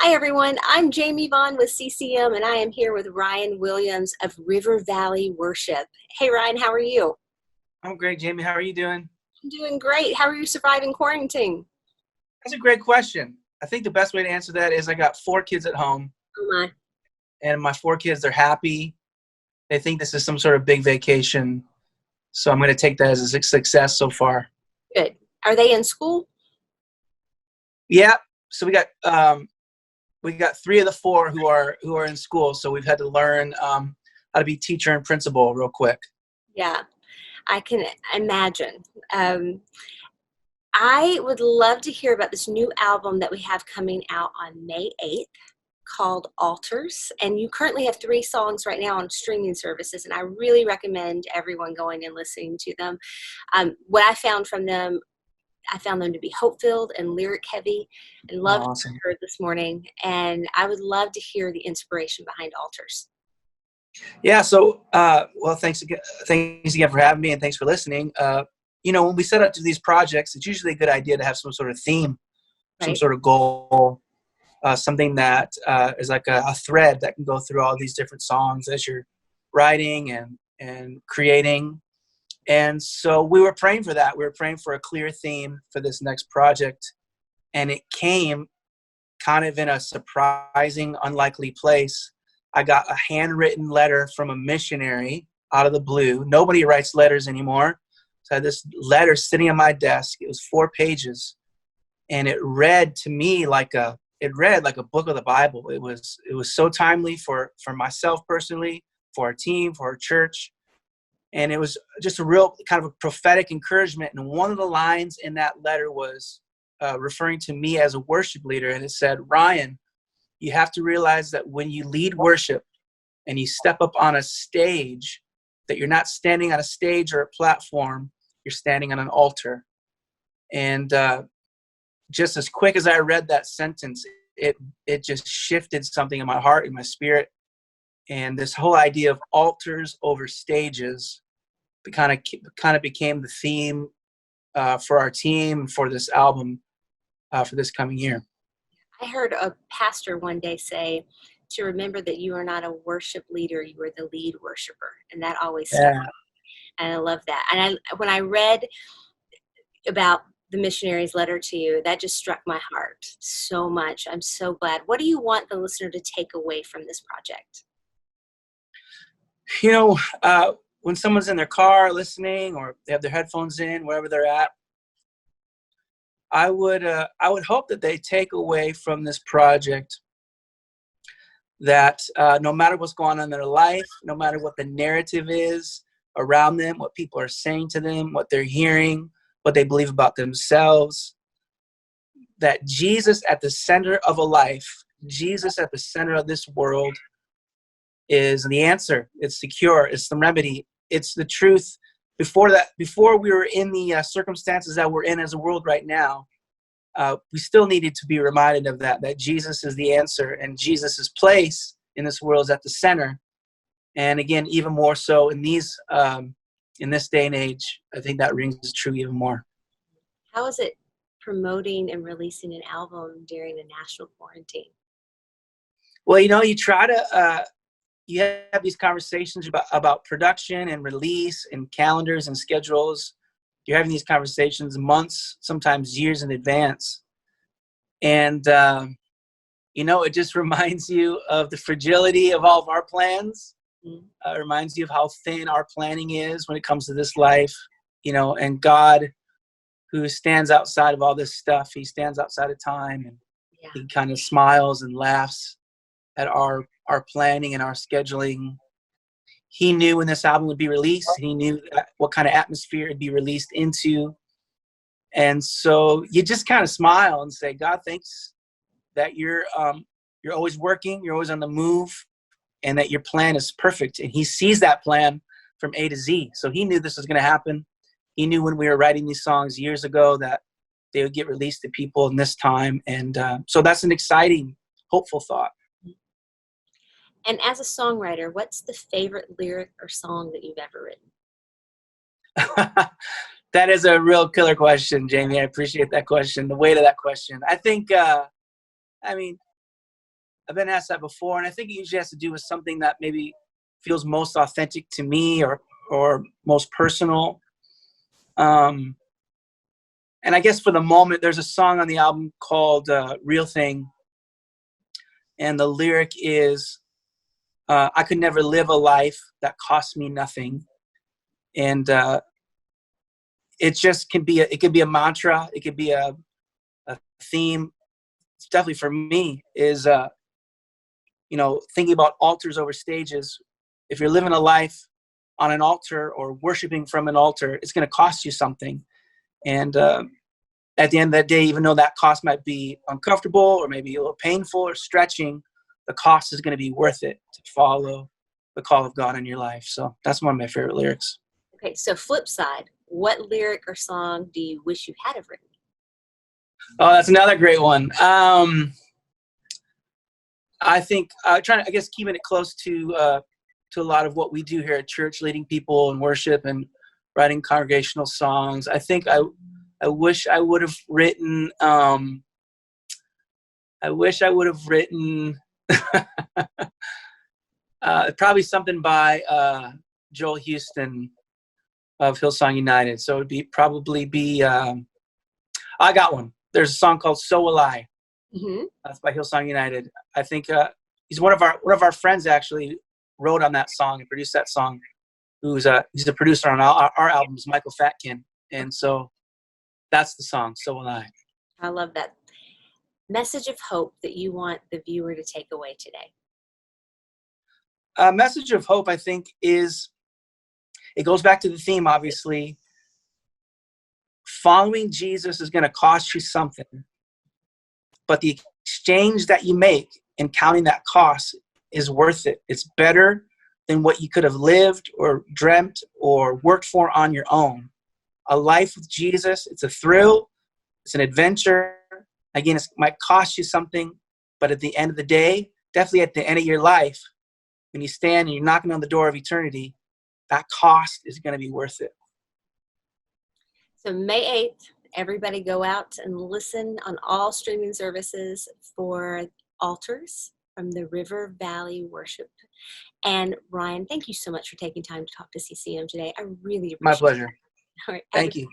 Hi, everyone. I'm Jamie Vaughn with CCM, and I am here with Ryan Williams of River Valley Worship. Hey, Ryan, how are you? I'm great, Jamie. How are you doing? I'm doing great. How are you surviving quarantine? That's a great question. I think the best way to answer that is I got four kids at home, Oh, my. and my four kids, they're happy. They think this is some sort of big vacation. So I'm going to take that as a success so far. Good. Are they in school? Yeah. So we got three of the four who are in school. So we've had to learn how to be teacher and principal real quick. Yeah, I can imagine. Um, I would love to hear about this new album that we have coming out on May 8th called Altars. And you currently have three songs right now on streaming services, and I really recommend everyone going and listening to them. What I found from them, I found them to be hope-filled and lyric-heavy, and Oh, loved what awesome. I heard this morning. And I would love to hear the inspiration behind Altars. Yeah. So, well, thanks again for having me, and thanks for listening. When we set up to these projects, it's usually a good idea to have some sort of theme, some Right? sort of goal, something that is like a thread that can go through all these different songs as you're writing and creating. And so we were praying for that. We were praying for a clear theme for this next project, and it came kind of in a surprising, unlikely place. I got a handwritten letter from a missionary out of the blue. Nobody writes letters anymore. So I had this letter sitting on my desk. It was 4 pages, and it read like a book of the Bible. It was so timely for myself personally, for our team, for our church, and it was just a real kind of a prophetic encouragement. And one of the lines in that letter was referring to me as a worship leader, and it said, "Ryan, you have to realize that when you lead worship and you step up on a stage, that you're not standing on a stage or a platform, you're standing on an altar." And just as quick as I read that sentence, it just shifted something in my heart and my spirit. And this whole idea of altars over stages kind of became the theme for our team for this album for this coming year. I heard a pastor one day say to remember that you are not a worship leader, you are the lead worshiper. And that always stuck. Yeah. And I love that. And when I read about the missionary's letter to you, that just struck my heart so much. I'm so glad. What do you want the listener to take away from this project? You know, when someone's in their car listening or they have their headphones in, wherever they're at, I would hope that they take away from this project that no matter what's going on in their life, no matter what the narrative is around them, what people are saying to them, what they're hearing, what they believe about themselves, that Jesus at the center of a life, Jesus at the center of this world is the answer. It's the cure. It's the remedy. It's the truth. Before we were in the circumstances that we're in as a world right now, we still needed to be reminded of that Jesus is the answer, and Jesus's place in this world is at the center. And again, even more so in this day and age, I think that rings true even more. How is it promoting and releasing an album during a national quarantine? Well, you try to you have these conversations about production and release and calendars and schedules. You're having these conversations months, sometimes years in advance. And, it just reminds you of the fragility of all of our plans. Mm. It reminds you of how thin our planning is when it comes to this life, and God, who stands outside of all this stuff, he stands outside of time, and Yeah. he kind of smiles and laughs at our planning and our scheduling. He knew when this album would be released. He knew what kind of atmosphere it'd be released into. And so you just kind of smile and say, God, thanks that you're always working, you're always on the move, and that your plan is perfect. And he sees that plan from A to Z. So he knew this was going to happen. He knew when we were writing these songs years ago that they would get released to people in this time. And so that's an exciting, hopeful thought. And as a songwriter, what's the favorite lyric or song that you've ever written? That is a real killer question, Jamie. I appreciate that question, the weight of that question. I think, I've been asked that before, and I think it usually has to do with something that maybe feels most authentic to me or most personal. And I guess for the moment, there's a song on the album called Real Thing. And the lyric is, I could never live a life that cost me nothing. And it just can be, it could be a mantra. It could be a theme. It's definitely for me is, thinking about altars over stages. If you're living a life on an altar or worshiping from an altar, it's going to cost you something. And at the end of that day, even though that cost might be uncomfortable or maybe a little painful or stretching, the cost is going to be worth it to follow the call of God in your life. So that's one of my favorite lyrics. Okay, so flip side, what lyric or song do you wish you had have written? Oh, that's another great one. I think trying to, I guess, keeping it close to a lot of what we do here at church, leading people in worship and writing congregational songs. I think I wish I would have written. Probably something by Joel Houston of Hillsong United. So it'd probably be. I got one. There's a song called "So Will I." Mm-hmm. That's by Hillsong United. I think he's one of our friends actually wrote on that song and produced that song. He's a producer on our albums, Michael Fatkin, and so that's the song. So Will I. I love that. Message of hope that you want the viewer to take away today. Message of hope, I think, is it goes back to the theme. Obviously, following Jesus is going to cost you something. But the exchange that you make in counting that cost is worth it. It's better than what you could have lived or dreamt or worked for on your own. A life with Jesus, it's a thrill, it's an adventure. Again, it might cost you something, but at the end of the day, definitely at the end of your life, when you stand and you're knocking on the door of eternity, that cost is going to be worth it. So May 8th, everybody go out and listen on all streaming services for Altars from the River Valley Worship. And Ryan, thank you so much for taking time to talk to CCM today. I really appreciate it. My pleasure. All right, Thank you.